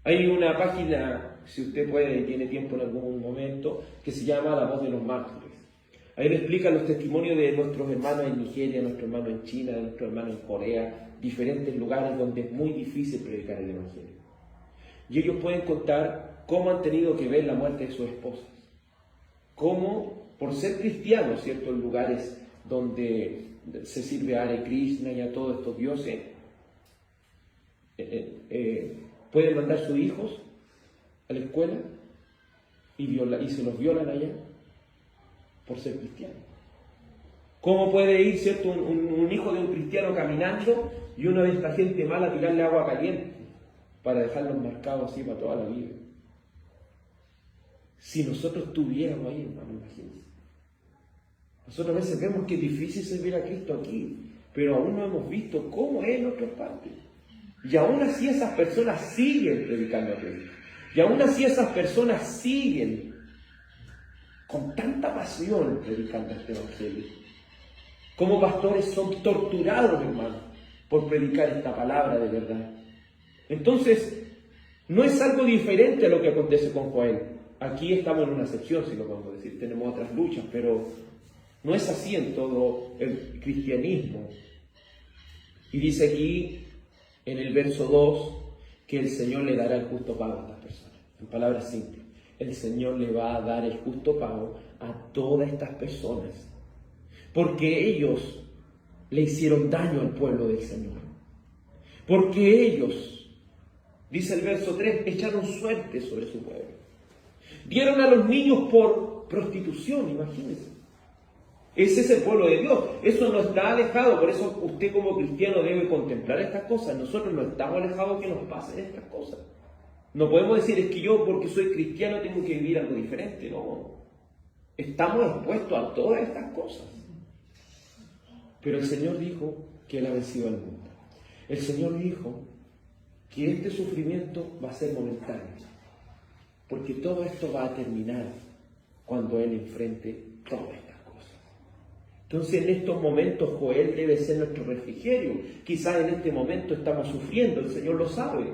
Hay una página, si usted puede y tiene tiempo en algún momento, que se llama La Voz de los Mártires. Ahí le explican los testimonios de nuestros hermanos en Nigeria, nuestros hermanos en China, nuestros hermanos en Corea, diferentes lugares donde es muy difícil predicar el Evangelio. Y ellos pueden contar cómo han tenido que ver la muerte de sus esposas. Cómo, por ser cristianos, ¿cierto?, en lugares donde se sirve a Hare Krishna y a todos estos dioses, pueden mandar sus hijos a la escuela y se los violan allá por ser cristianos. ¿Cómo puede ir, cierto, un hijo de un cristiano caminando y una de esta gente mala tirarle agua caliente para dejarlos marcados así para toda la vida? Si nosotros estuviéramos ahí, hermano, imagínense. Nosotros a veces vemos que es difícil servir a Cristo aquí, pero aún no hemos visto cómo es en otras partes. Y aún así esas personas siguen predicando a Cristo. Y aún así esas personas siguen con tanta pasión predicando este Evangelio. Como pastores son torturados, hermano, por predicar esta palabra de verdad. Entonces, no es algo diferente a lo que acontece con Joel. Aquí estamos en una excepción, si lo podemos decir. Tenemos otras luchas, pero no es así en todo el cristianismo. Y dice aquí, en el verso 2, que el Señor le dará el justo pago a estas personas. En palabras simples, el Señor le va a dar el justo pago a todas estas personas, porque ellos le hicieron daño al pueblo del Señor. Porque ellos, dice el verso 3, echaron suerte sobre su pueblo. Dieron a los niños por prostitución, imagínense. Ese es el pueblo de Dios. Eso no está alejado. Por eso usted como cristiano debe contemplar estas cosas. Nosotros no estamos alejados que nos pasen estas cosas. No podemos decir, es que yo porque soy cristiano tengo que vivir algo diferente. No. Estamos expuestos a todas estas cosas. Pero el Señor dijo que Él ha vencido al mundo. El Señor dijo que este sufrimiento va a ser momentáneo. Porque todo esto va a terminar cuando Él enfrente todas estas cosas. Entonces en estos momentos Joel debe ser nuestro refrigerio. Quizás en este momento estamos sufriendo, el Señor lo sabe.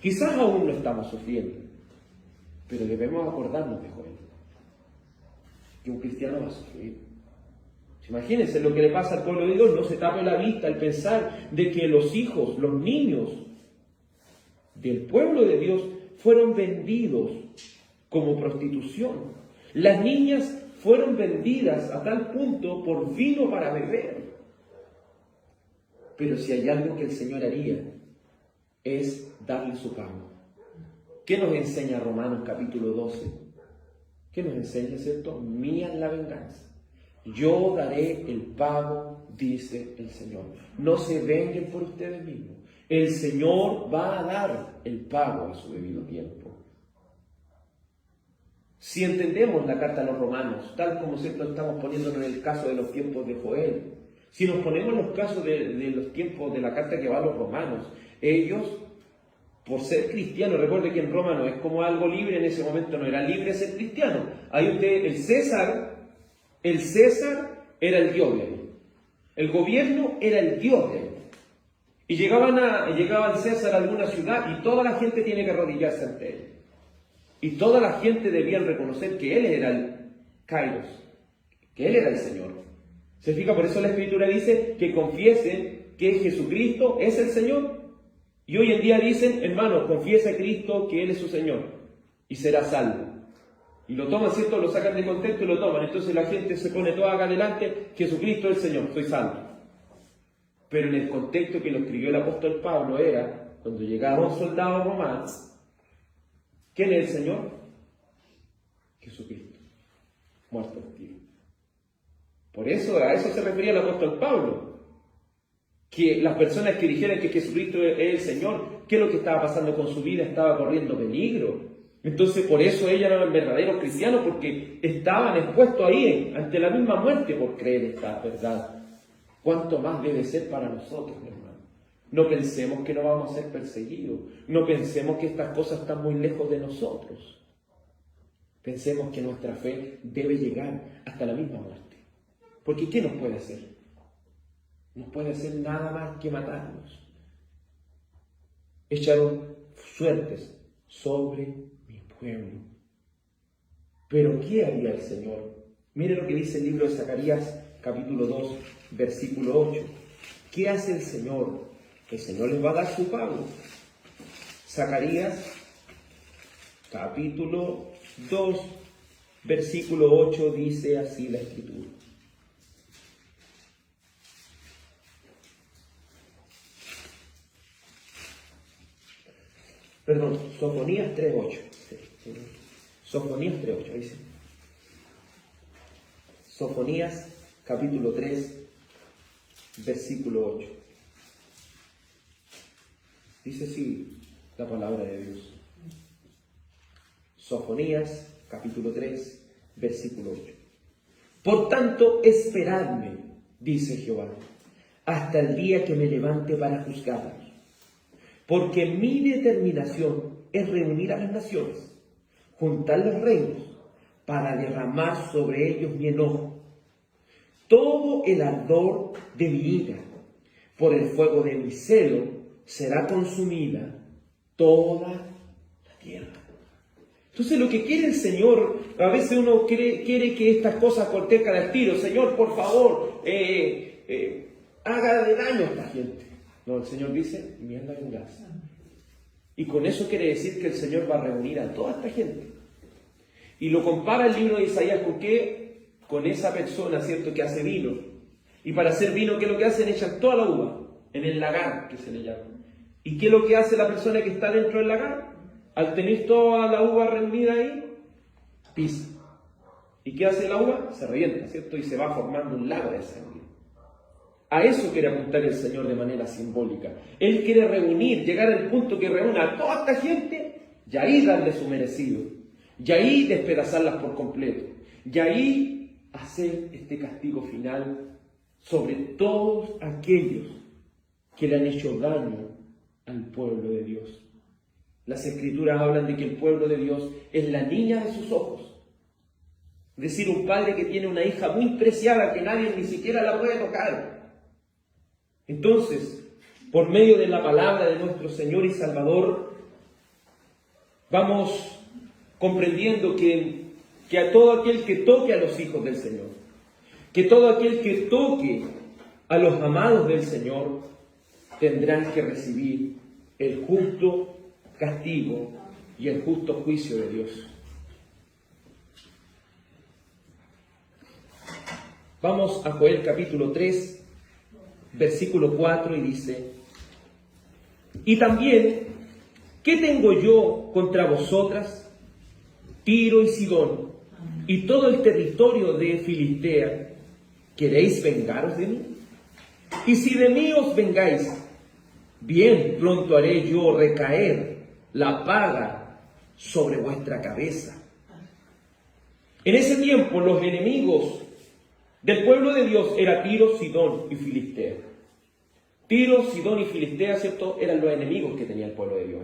Quizás aún no estamos sufriendo. Pero debemos acordarnos de Joel. Que un cristiano va a sufrir. Imagínense lo que le pasa al pueblo de Dios. No se tape la vista al pensar de que los hijos, los niños del pueblo de Dios fueron vendidos como prostitución. Las niñas fueron vendidas a tal punto por vino para beber. Pero si hay algo que el Señor haría, es darle su pago. ¿Qué nos enseña Romanos capítulo 12? ¿Qué nos enseña, cierto? Mía es la venganza. Yo daré el pago, dice el Señor. No se venguen por ustedes mismos. El Señor va a dar el pago a su debido tiempo. Si entendemos la carta a los romanos, tal como siempre estamos poniéndonos en el caso de los tiempos de Joel, si nos ponemos en los casos de los tiempos de la carta que va a los romanos, ellos, por ser cristianos, recuerde que en Roma no es como algo libre, en ese momento no era libre ser cristiano. Ahí el César era el dios de ahí. El gobierno era el dios de ahí. Y llegaba el César a alguna ciudad y toda la gente tiene que arrodillarse ante él. Y toda la gente debía reconocer que él era el Kairos, que él era el Señor. ¿Se fija? Por eso la Escritura dice que confiesen que Jesucristo es el Señor. Y hoy en día dicen, hermanos, confiesa a Cristo que Él es su Señor y será salvo. Y lo toman, ¿cierto? Lo sacan de contexto y lo toman. Entonces la gente se pone toda acá adelante, Jesucristo es el Señor, soy salvo. Pero en el contexto que lo escribió el apóstol Pablo era, cuando llegaba un soldado romano, ¿quién es el Señor? Jesucristo, muerto en tiro. Por eso, a eso se refería el apóstol Pablo. Que las personas que dijeran que Jesucristo es el Señor, ¿qué es lo que estaba pasando con su vida? Estaba corriendo peligro. Entonces, por eso ellos eran verdaderos cristianos, porque estaban expuestos ahí ante la misma muerte por creer esta verdad. ¿Cuánto más debe ser para nosotros, hermano? No pensemos que no vamos a ser perseguidos. No pensemos que estas cosas están muy lejos de nosotros. Pensemos que nuestra fe debe llegar hasta la misma muerte. Porque ¿qué nos puede hacer? No puede hacer nada más que matarnos. Echaron suertes sobre mi pueblo. Pero ¿qué haría el Señor? Mire lo que dice el libro de Zacarías, capítulo 2, versículo 8. ¿Qué hace el Señor? El Señor les va a dar su pago. Zacarías, capítulo 2, versículo 8, dice así la Escritura. Perdón, Sofonías 3.8. Sofonías 3.8, dice. Sofonías, capítulo 3, versículo 8. Dice así la palabra de Dios. Sofonías, capítulo 3, versículo 8. Por tanto, esperadme, dice Jehová, hasta el día que me levante para juzgarlos. Porque mi determinación es reunir a las naciones, juntar los reinos, para derramar sobre ellos mi enojo. Todo el ardor de mi ira, por el fuego de mi celo, será consumida toda la tierra. Entonces lo que quiere el Señor, a veces uno quiere que estas cosas acontezcan al tiro. Señor, por favor, haga de daño a esta gente. No, el Señor dice, mía es la venganza. Y con eso quiere decir que el Señor va a reunir a toda esta gente. Y lo compara el libro de Isaías con qué? Con esa persona, ¿cierto?, que hace vino. Y para hacer vino, ¿qué es lo que hacen? Echan toda la uva en el lagar, que se le llama. ¿Y qué es lo que hace la persona que está dentro del lagar? Al tener toda la uva reunida ahí, pisa. ¿Y qué hace la uva? Se revienta, ¿cierto? Y se va formando un lago de sangre. A eso quiere apuntar el Señor de manera simbólica. Él quiere reunir, llegar al punto que reúna a toda esta gente y ahí darle su merecido. Y ahí despedazarlas por completo. Y ahí hacer este castigo final sobre todos aquellos que le han hecho daño al pueblo de Dios. Las Escrituras hablan de que el pueblo de Dios es la niña de sus ojos. Es decir, un padre que tiene una hija muy preciada que nadie ni siquiera la puede tocar. Entonces, por medio de la palabra de nuestro Señor y Salvador, vamos comprendiendo que a todo aquel que toque a los hijos del Señor, que todo aquel que toque a los amados del Señor, tendrán que recibir el justo castigo y el justo juicio de Dios. Vamos a Joel capítulo 3, versículo 4, y dice: y también, ¿qué tengo yo contra vosotras, Tiro y Sidón, y todo el territorio de Filistea? ¿Queréis vengaros de mí? Y si de mí os vengáis, bien pronto haré yo recaer la paga sobre vuestra cabeza. En ese tiempo los enemigos del pueblo de Dios eran Tiro, Sidón y Filistea. Tiro, Sidón y Filistea, ¿cierto?, eran los enemigos que tenía el pueblo de Dios.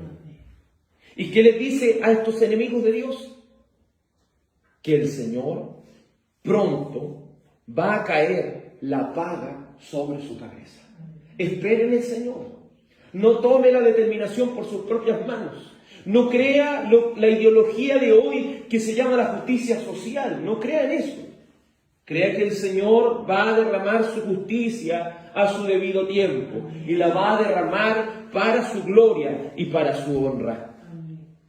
¿Y qué les dice a estos enemigos de Dios? Que el Señor pronto va a caer la paga sobre su cabeza. Esperen el Señor. No tome la determinación por sus propias manos. No crea la ideología de hoy que se llama la justicia social. No crea en eso. Crea que el Señor va a derramar su justicia a su debido tiempo y la va a derramar para su gloria y para su honra.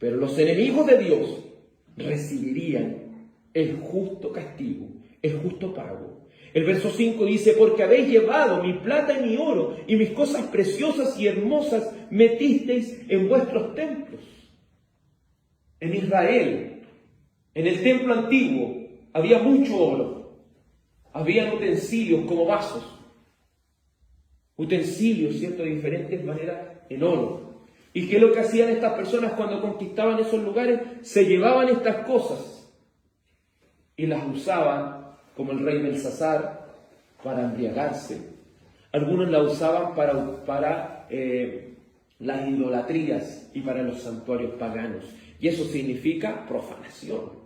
Pero los enemigos de Dios recibirían el justo castigo, el justo pago. El verso 5 dice: porque habéis llevado mi plata y mi oro y mis cosas preciosas y hermosas metisteis en vuestros templos. En Israel, en el templo antiguo, había mucho oro. Habían utensilios como vasos. Utensilios, ¿cierto?, de diferentes maneras en oro. ¿Y qué es lo que hacían estas personas cuando conquistaban esos lugares? Se llevaban estas cosas y las usaban, como el rey Belsasar, para embriagarse. Algunos la usaban para las idolatrías y para los santuarios paganos. Y eso significa profanación.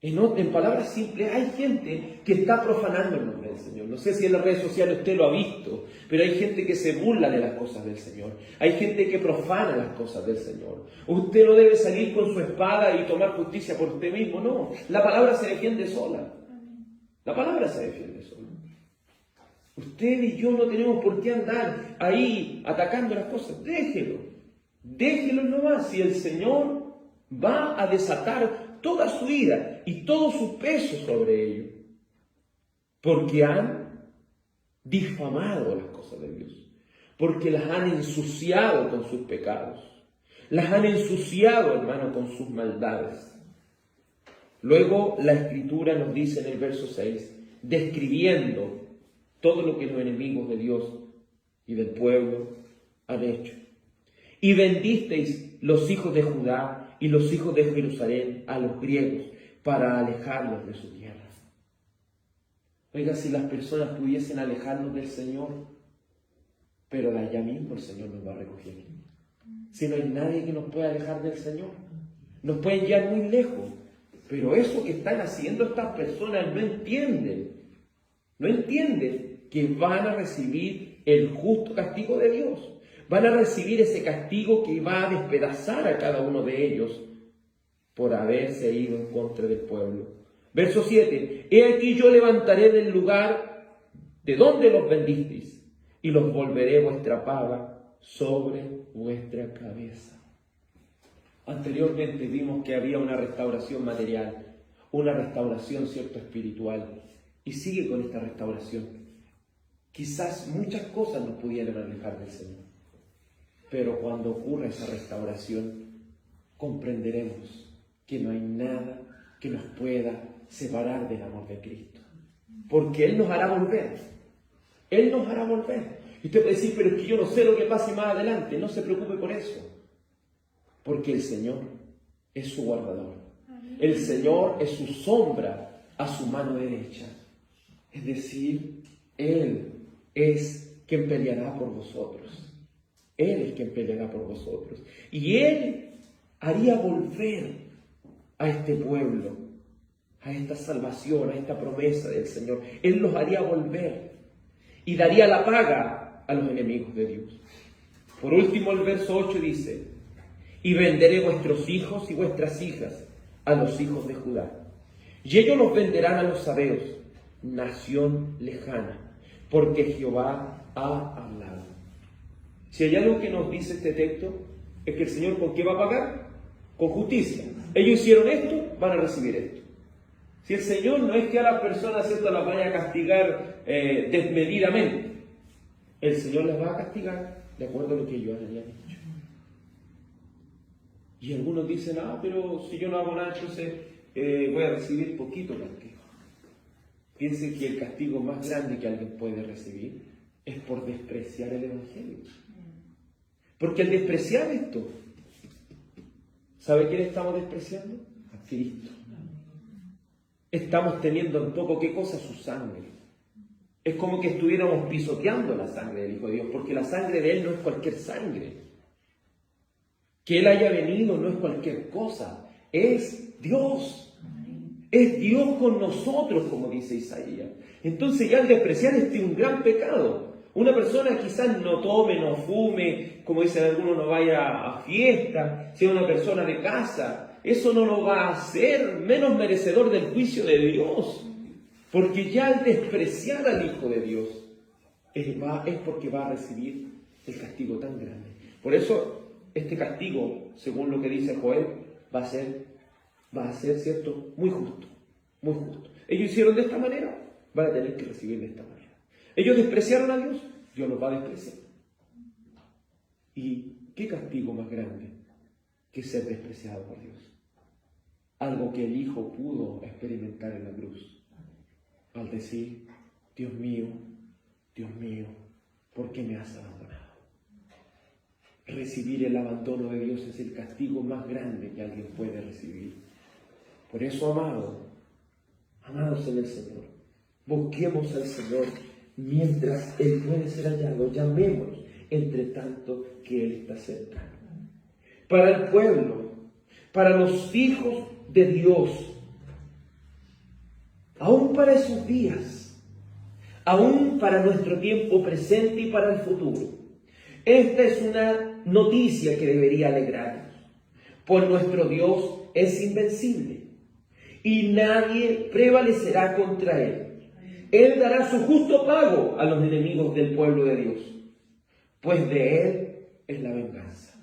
En palabras simples, hay gente que está profanando el nombre del Señor. No sé si en las redes sociales usted lo ha visto, pero hay gente que se burla de las cosas del Señor. Hay gente que profana las cosas del Señor. Usted no debe salir con su espada y tomar justicia por usted mismo. No, la palabra se defiende sola. La palabra se defiende sola. Usted y yo no tenemos por qué andar ahí atacando las cosas. Déjelo. Déjelo nomás. Si el Señor va a desatar toda su ira y todo su peso sobre ellos, porque han difamado las cosas de Dios, porque las han ensuciado con sus pecados, las han ensuciado, hermano, con sus maldades. Luego la Escritura nos dice en el verso 6, describiendo todo lo que los enemigos de Dios y del pueblo han hecho: y vendisteis los hijos de Judá y los hijos de Jerusalén a los griegos para alejarlos de su tierra. Oiga, si las personas pudiesen alejarnos del Señor, pero de allá mismo el Señor nos va a recoger. Si no hay nadie que nos pueda alejar del Señor, nos pueden llevar muy lejos, pero eso que están haciendo estas personas no entienden que van a recibir el justo castigo de Dios. Van a recibir ese castigo que va a despedazar a cada uno de ellos por haberse ido en contra del pueblo. Verso 7. He aquí yo levantaré del lugar de donde los vendisteis y los volveré vuestra paga sobre vuestra cabeza. Anteriormente vimos que había una restauración material, una restauración, cierto, espiritual, y sigue con esta restauración. Quizás muchas cosas nos pudieran alejar del Señor, pero cuando ocurra esa restauración, comprenderemos que no hay nada que nos pueda separar del amor de Cristo. Porque Él nos hará volver. Él nos hará volver. Y usted puede decir: pero es que yo no sé lo que pase más adelante. No se preocupe por eso. Porque el Señor es su guardador. El Señor es su sombra a su mano derecha. Es decir, Él es quien peleará por vosotros. Él es quien peleará por vosotros. Y Él haría volver a este pueblo, a esta salvación, a esta promesa del Señor. Él los haría volver y daría la paga a los enemigos de Dios. Por último, el verso 8 dice: y venderé vuestros hijos y vuestras hijas a los hijos de Judá, y ellos los venderán a los sabeos, nación lejana, porque Jehová ha hablado. Si hay algo que nos dice este texto, es que el Señor, ¿con qué va a pagar? Con justicia. Ellos hicieron esto, van a recibir esto. Si el Señor no es que a las personas, ¿cierto?, las vaya a castigar desmedidamente, el Señor les va a castigar de acuerdo a lo que ellos hayan dicho. Y algunos dicen, pero si yo no hago nada, entonces voy a recibir poquito castigo. Piensen que el castigo más grande que alguien puede recibir es por despreciar el Evangelio. Porque al despreciar esto, ¿sabe quién estamos despreciando? A Cristo. Estamos teniendo en poco, ¿qué cosa? Su sangre. Es como que estuviéramos pisoteando la sangre del Hijo de Dios, porque la sangre de Él no es cualquier sangre. Que Él haya venido no es cualquier cosa, es Dios. Es Dios con nosotros, como dice Isaías. Entonces ya al despreciar es un gran pecado. Una persona quizás no tome, no fume, como dicen algunos, no vaya a fiesta, sea una persona de casa. Eso no lo va a hacer menos merecedor del juicio de Dios. Porque ya al despreciar al Hijo de Dios, es porque va a recibir el castigo tan grande. Por eso, este castigo, según lo que dice Joel, va a ser, ¿cierto?, muy justo, muy justo. Ellos hicieron de esta manera, van a tener que recibir de esta manera. Ellos despreciaron a Dios, Dios los va a despreciar. ¿Y qué castigo más grande que ser despreciado por Dios? Algo que el Hijo pudo experimentar en la cruz, al decir, Dios mío, ¿por qué me has abandonado? Recibir el abandono de Dios es el castigo más grande que alguien puede recibir. Por eso, amados en el Señor, busquemos al Señor mientras Él puede ser hallado, llamémoslo entre tanto que Él está cerca. Para el pueblo, para los hijos de Dios, aún para esos días, aún para nuestro tiempo presente y para el futuro, esta es una noticia que debería alegrarnos, pues nuestro Dios es invencible y nadie prevalecerá contra Él. Él dará su justo pago a los enemigos del pueblo de Dios, pues de Él es la venganza.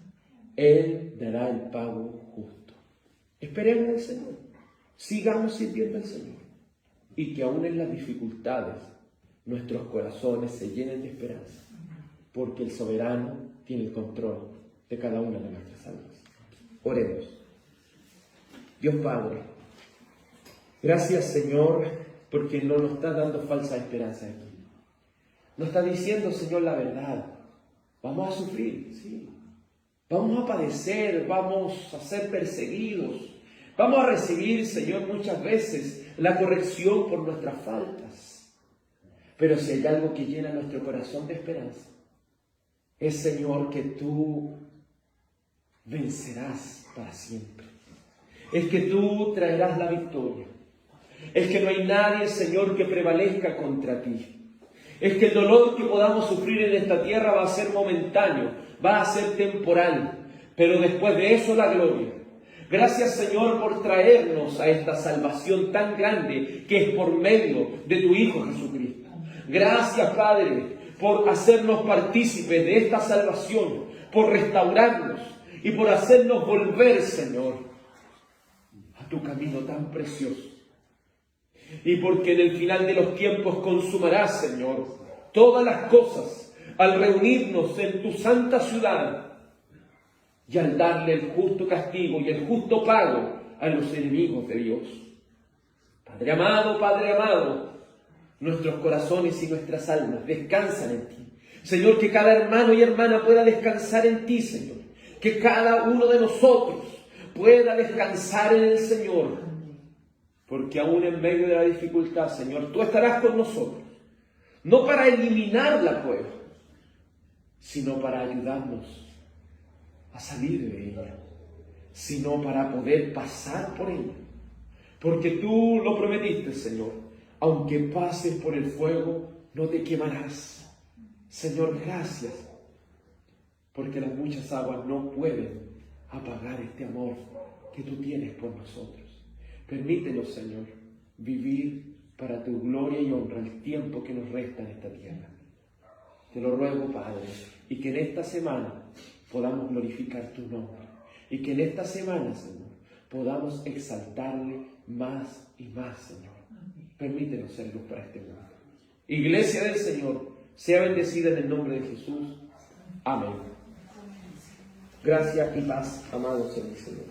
Él dará el pago justo. Esperemos al Señor, sigamos sirviendo al Señor, y que aún en las dificultades nuestros corazones se llenen de esperanza, porque el soberano tiene el control de cada una de nuestras almas. Oremos. Dios Padre, gracias, Señor, porque no nos está dando falsa esperanza aquí. Nos está diciendo, Señor, la verdad. Vamos a sufrir, sí. Vamos a padecer, vamos a ser perseguidos. Vamos a recibir, Señor, muchas veces la corrección por nuestras faltas. Pero si hay algo que llena nuestro corazón de esperanza, es, Señor, que tú vencerás para siempre. Es que tú traerás la victoria. Es que no hay nadie, Señor, que prevalezca contra ti. Es que el dolor que podamos sufrir en esta tierra va a ser momentáneo, va a ser temporal, pero después de eso la gloria. Gracias, Señor, por traernos a esta salvación tan grande que es por medio de tu Hijo Jesucristo. Gracias, Padre, por hacernos partícipes de esta salvación, por restaurarnos y por hacernos volver, Señor, a tu camino tan precioso. Y porque en el final de los tiempos consumarás, Señor, todas las cosas al reunirnos en tu santa ciudad y al darle el justo castigo y el justo pago a los enemigos de Dios. Padre amado, nuestros corazones y nuestras almas descansan en ti. Señor, que cada hermano y hermana pueda descansar en ti, Señor. Que cada uno de nosotros pueda descansar en el Señor. Porque aún en medio de la dificultad, Señor, tú estarás con nosotros. No para eliminar la prueba, sino para ayudarnos a salir de ella. Sino para poder pasar por ella. Porque tú lo prometiste, Señor. Aunque pases por el fuego, no te quemarás. Señor, gracias. Porque las muchas aguas no pueden apagar este amor que tú tienes por nosotros. Permítenos, Señor, vivir para tu gloria y honra el tiempo que nos resta en esta tierra. Te lo ruego, Padre, y que en esta semana podamos glorificar tu nombre. Y que en esta semana, Señor, podamos exaltarle más y más, Señor. Permítenos ser luz para este mundo. Iglesia del Señor, sea bendecida en el nombre de Jesús. Amén. Gracias y paz, amados en el Señor.